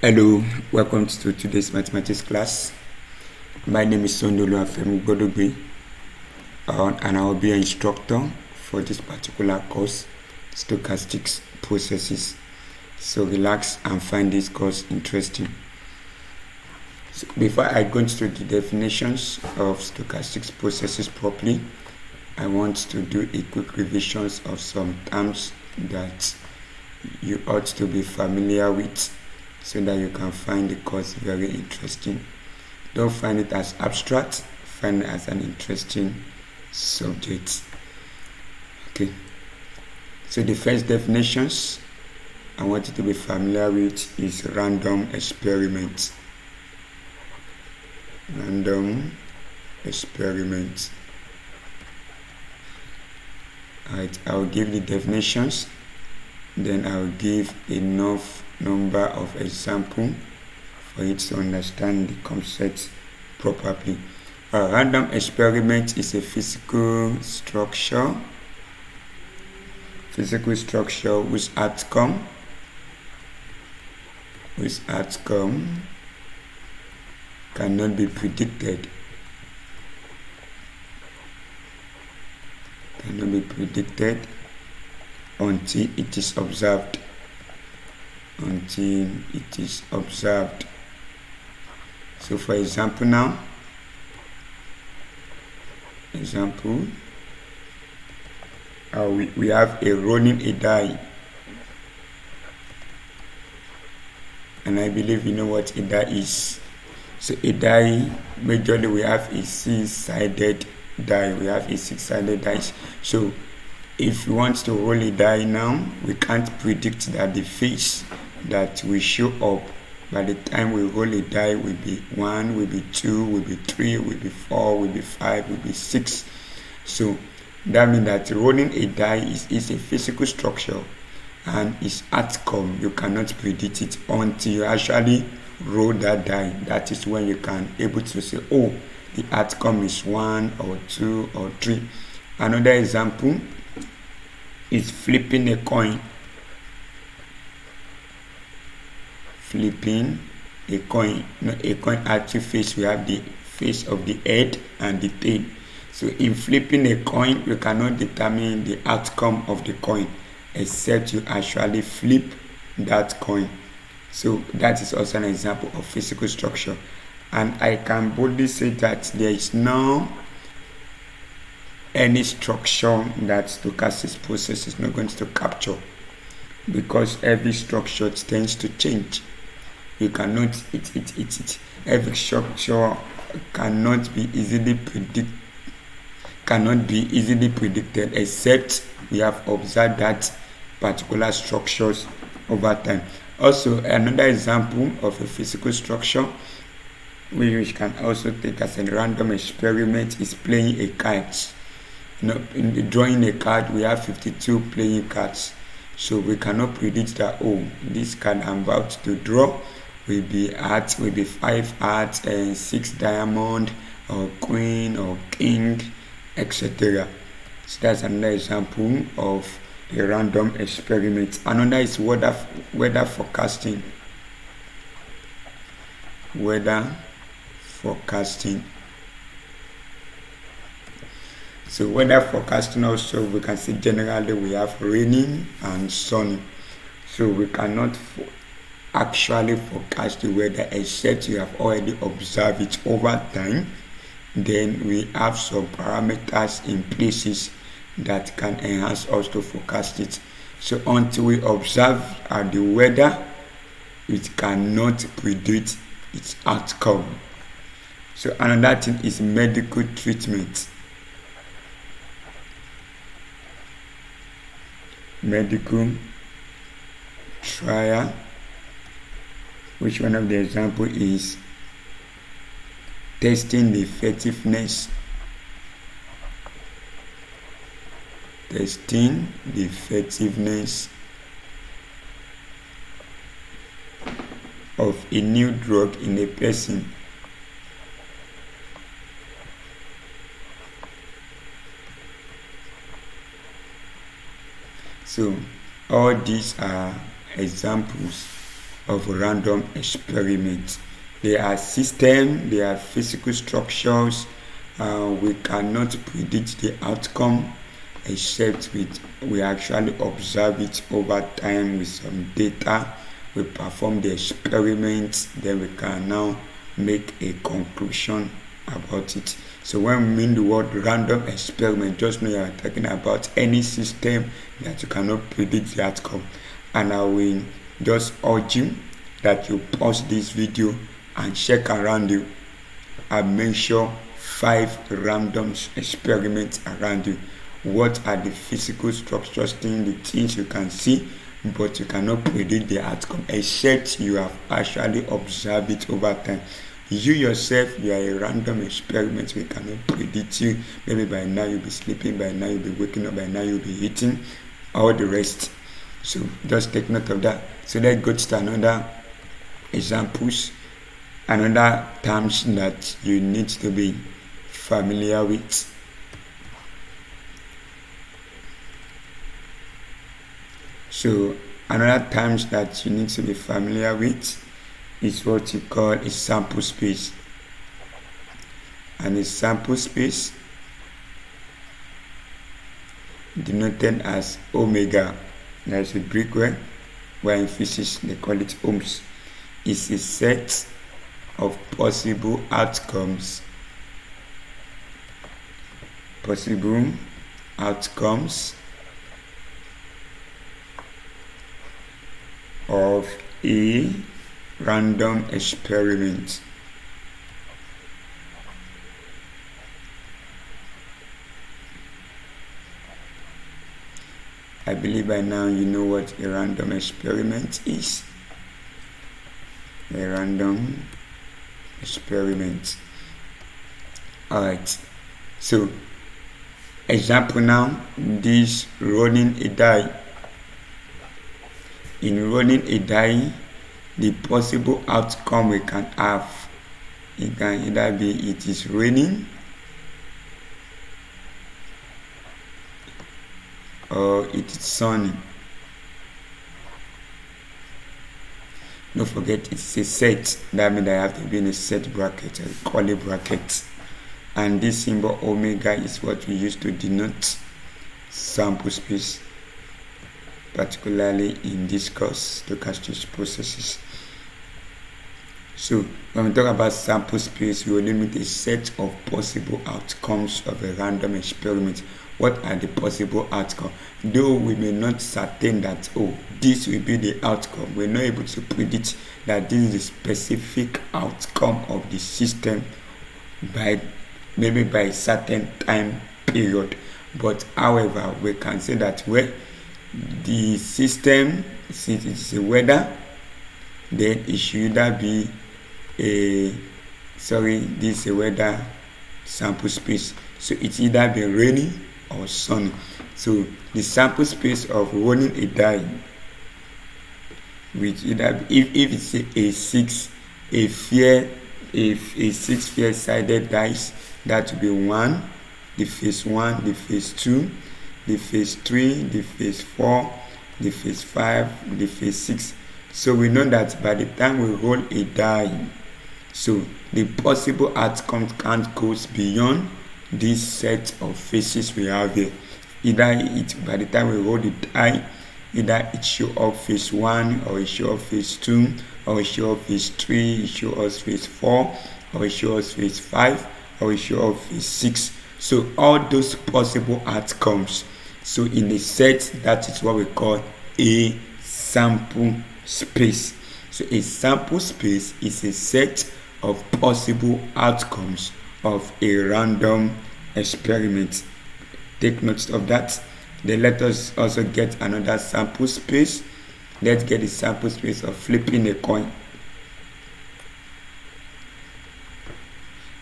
Hello, welcome to today's mathematics class. My name is Sondolo Afemi and I will be an instructor for this particular course, Stochastic Processes. So relax and find this course interesting. So before I go into the definitions of stochastic processes properly, I want to do a quick revisions of some terms that you ought to be familiar with, so that you can find the course very interesting. Don't find it as abstract, find it as an interesting subject. Okay, so the first definitions I want you to be familiar with is random experiment. Random experiment. Alright, I'll give the definitions, then I'll give enough number of examples for you to understand the concept properly. A random experiment is a physical structure whose outcome cannot be predicted. Until it is observed. So for example now, we have a rolling a die, and I believe you know what a die is. So a die, majorly we have a six-sided die. So if you want to roll a die now, we can't predict that the face that will show up by the time we roll a die will be 1, will be 2, will be 3, will be 4, will be 5, will be 6. So that means that rolling a die is a physical structure, and its outcome you cannot predict it until you actually roll that die. That is when you can able to say, oh, the outcome is 1 or 2 or 3. Another example is flipping a coin. A coin has two faces. We have the face of the head and the tail. So in flipping a coin, you cannot determine the outcome of the coin except you actually flip that coin. So that is also an example of physical structure. And I can boldly say that there is no any structure that stochastic process is not going to capture, because every structure tends to change. You cannot every structure cannot be easily predicted except we have observed that particular structures over time. Also, another example of a physical structure which can also take as a random experiment is playing a card. In drawing a card, we have 52 playing cards. So we cannot predict that, oh, this card I'm about to draw will be 5 hearts and 6 diamond or queen or king, etc. So that's another example of a random experiment. Another is weather forecasting. So weather forecasting also, we can see generally we have raining and sunny. So we cannot actually forecast the weather except you have already observed it over time. Then we have some parameters in places that can enhance us to forecast it. So until we observe the weather, it cannot predict its outcome. So another thing is medical treatment. Medical trial, which one of the example is testing the effectiveness of a new drug in a person. So all these are examples of random experiments. They are systems, they are physical structures. We cannot predict the outcome except we actually observe it over time with some data. We perform the experiments, then we can now make a conclusion about it. So when we mean the word random experiment, just know you are talking about any system that you cannot predict the outcome. And I will just urge you that you pause this video and check around you and measure 5 random experiments around you. What are the physical structures, the things you can see, but you cannot predict the outcome except you have actually observed it over time. You yourself, you are a random experiment. We cannot predict you. Maybe by now you'll be sleeping, by now you'll be waking up, by now you'll be eating, all the rest. So just take note of that. So let's go to another examples, another terms that you need to be familiar with. So another terms that you need to be familiar with is what you call a sample space. And a sample space, denoted as omega, that's a Greek word, where in physics they call it ohms, is a set of possible outcomes of a random experiment. I believe by now you know what a random experiment is. A random experiment. Alright, so example now, this rolling a die. In rolling a die, the possible outcome we can have, it can either be it is raining or it is sunny. Don't forget it's a set. That means I have to be in a set bracket, a curly bracket. And this symbol omega is what we use to denote sample space, particularly in this course, stochastic processes. So when we talk about sample space, we will limit a set of possible outcomes of a random experiment. What are the possible outcomes? Though we may not certain that, this will be the outcome, we're not able to predict that this is the specific outcome of the system maybe by a certain time period. But however, we can say that the system, since it is a weather, then it should either be this is a weather sample space. So it's either be rainy or sunny. So the sample space of rolling a die, which either if it's a 6 fair-sided dice, that will be 1, the phase 1, the phase 2, the phase 3, the phase 4, the phase 5, the phase 6. So we know that by the time we roll a die, so the possible outcomes can't go beyond this set of phases we have here. Either by the time we roll the die, either it show up phase 1, or it show up phase 2, or it show up phase 3, it show us phase 4, or it show us phase 5, or it show up phase 6. So all those possible outcomes. So in a set, that is what we call a sample space. So a sample space is a set of possible outcomes of a random experiment. Take note of that. Then let us also get another sample space. Let's get the sample space of flipping a coin.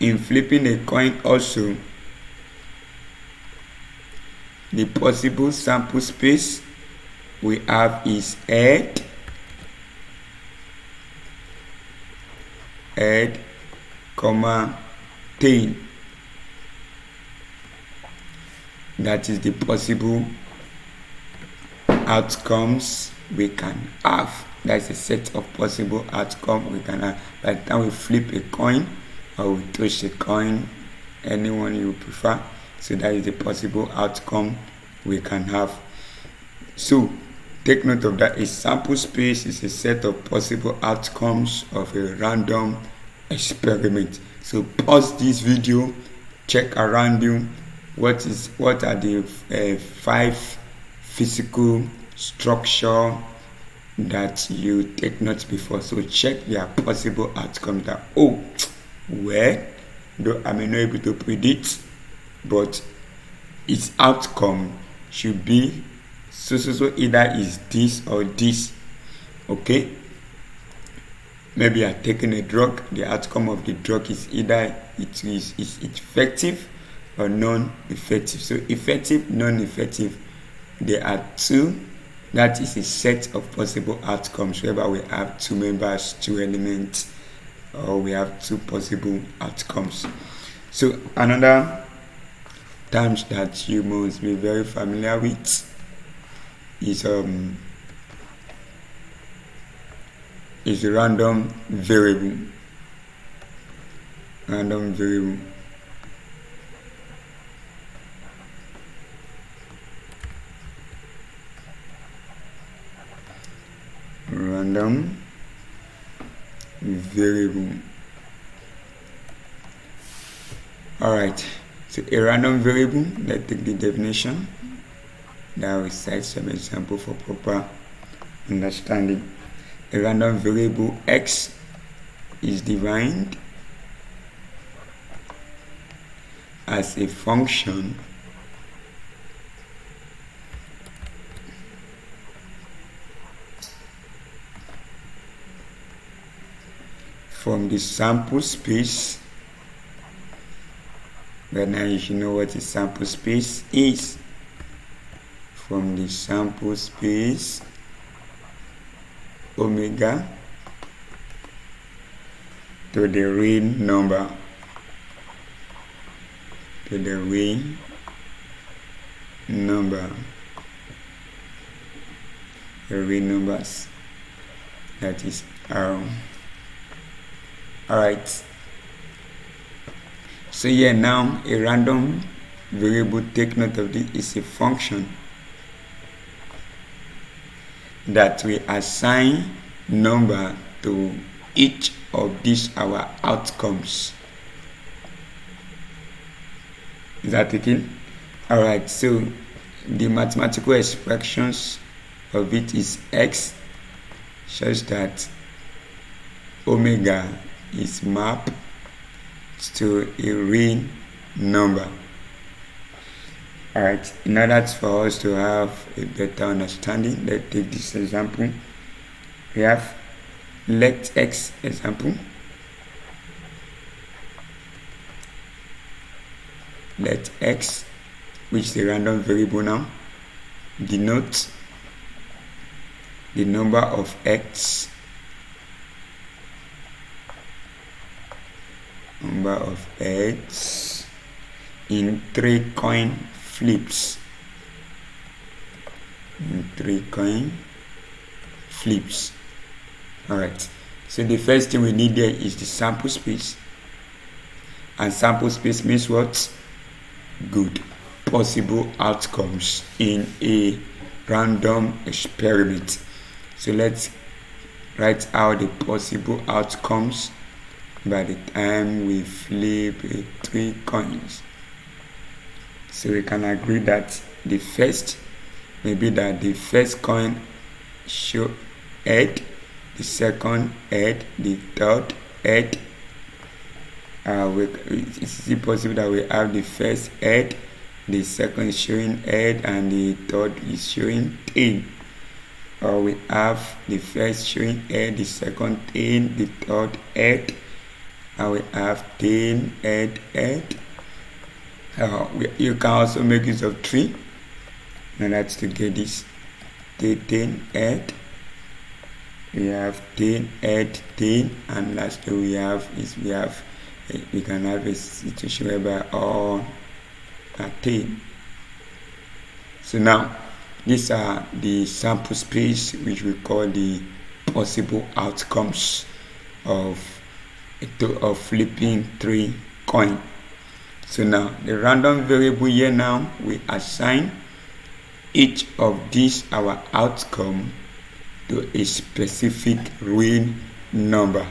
In flipping a coin also, the possible sample space we have is head, tail. That is the possible outcomes we can have. That's a set of possible outcomes we can have. By the time we flip a coin or we toss a coin, anyone you prefer, so that is the possible outcome we can have. So take note of that. A sample space is a set of possible outcomes of a random experiment. So pause this video, check around you. What are the 5 physical structure that you take note before? So check their possible outcomes. That though I may not be able to predict, but its outcome should be so either is this or this. Okay, maybe I'm taking a drug. The outcome of the drug is either it is effective or non-effective. So effective, non-effective, there are 2. That is a set of possible outcomes whereby we have 2 members, 2 elements, or we have 2 possible outcomes. So another terms that you must be very familiar with is a random variable. Random variable. Random variable. Alright, so a random variable, let's take the definition. Now we cite some example for proper understanding. A random variable x is defined as a function from the sample space. But now you should know what a sample space is. From the sample space omega to the real number, the real numbers, that is R. Alright, so here now a random variable, take note of this, is a function that we assign number to each of these our outcomes. Is that okay? Alright, so the mathematical expressions of it is x such that omega is mapped to a real number. Alright, in order for us to have a better understanding, let's take this example. We have let x example. Let x, which is a random variable now, denote the number of x in 3 coin flips. Alright, so the first thing we need there is the sample space, and sample space means what? Good possible outcomes in a random experiment. So let's write out the possible outcomes by the time we flip 3 coins. So we can agree that the first coin show head, the second head, the third head. Is it possible that we have the first head, the second is showing head, and the third is showing tail? Or we have the first showing head, the second tail, the third head, and we have tail, head. You can also make use of 3. Now that's to get this tail, head. We have tail, head, tail, and lastly we can have a situation whereby all are tail. So now these are the sample space which we call the possible outcomes of flipping 3 coin. So now the random variable here, now we assign each of these our outcome to a specific real number.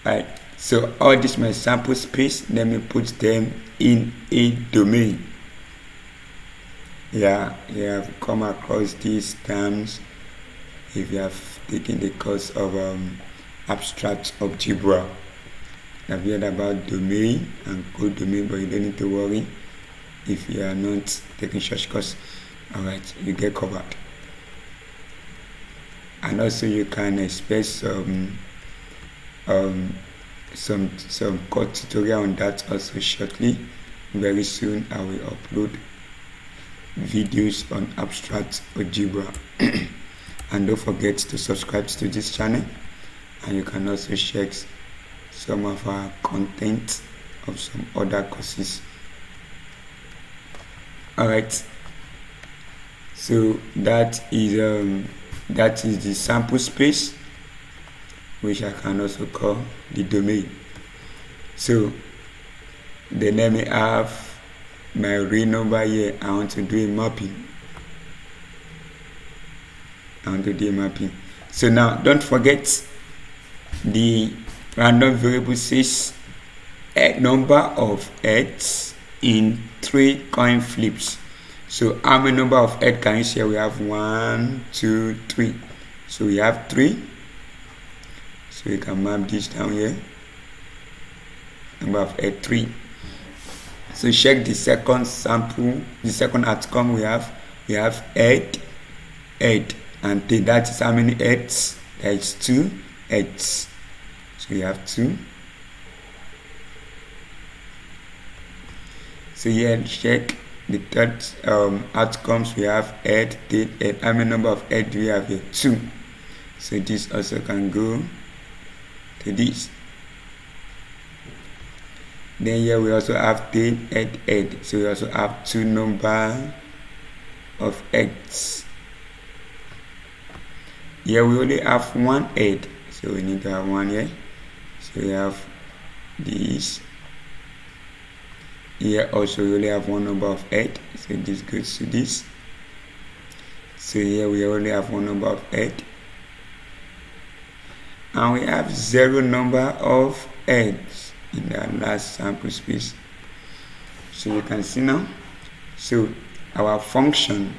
Right, so all this my sample space, let me put them in a domain. Yeah, you have come across these terms if you have taken the course of abstract algebra. I've heard about domain and codomain, but you don't need to worry if you are not taking such course. Alright, you get covered. And also you can expect some core tutorial on that also shortly. Very soon I will upload videos on abstract algebra. And don't forget to subscribe to this channel, and you can also check some of our content of some other courses. Alright, so that is the sample space, which I can also call the domain. So then let me have my real number here. I want to do a mapping. So now don't forget the random variable says a number of heads in 3 coin flips. So how many number of heads can you see? We have 1, 2, 3. So we have 3. So we can map this down here. Number of head 3. So check the second sample, the second outcome we have head, and that is how many heads? There is 2 heads. So we have 2. So here check the third outcomes. We have head, tail, head. How many number of heads do we have here? 2. So this also can go to this. Then here we also have tail, head. So we also have 2 number of heads. Here we only have 1 head, so we need to have 1 here. So we have this. Here also we only have 1 number of head, so this goes to this. So here we only have 1 number of head, and we have 0 number of heads in the last sample space. So you can see now. So our function,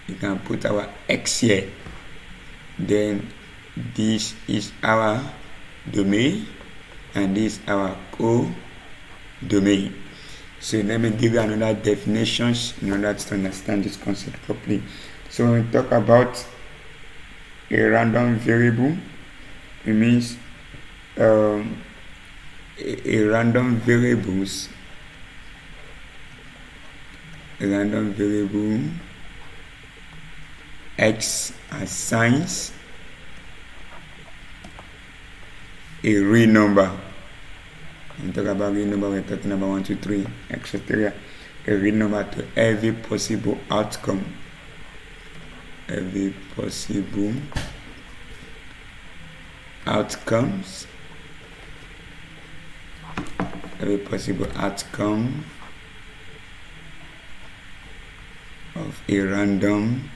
you can put our x here. Then this is our domain, and this is our co-domain. So let me give you another definitions in order to understand this concept properly. So when we talk about a random variable, it means a random variable x assigns a real number. When we talk about real number, we're talking about 1, 2, 3, etc. A real number to every possible outcome. Every possible outcome of a random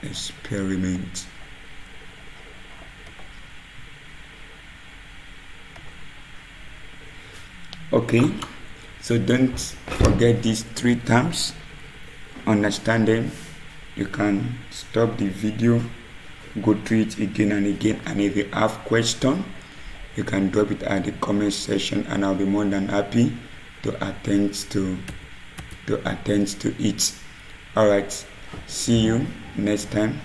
experiment. Okay, so don't forget these 3 terms. Understand them. You can stop the video, go through it again and again, and if you have question, you can drop it at the comment section, and I'll be more than happy to attend to it. All right, see you next time.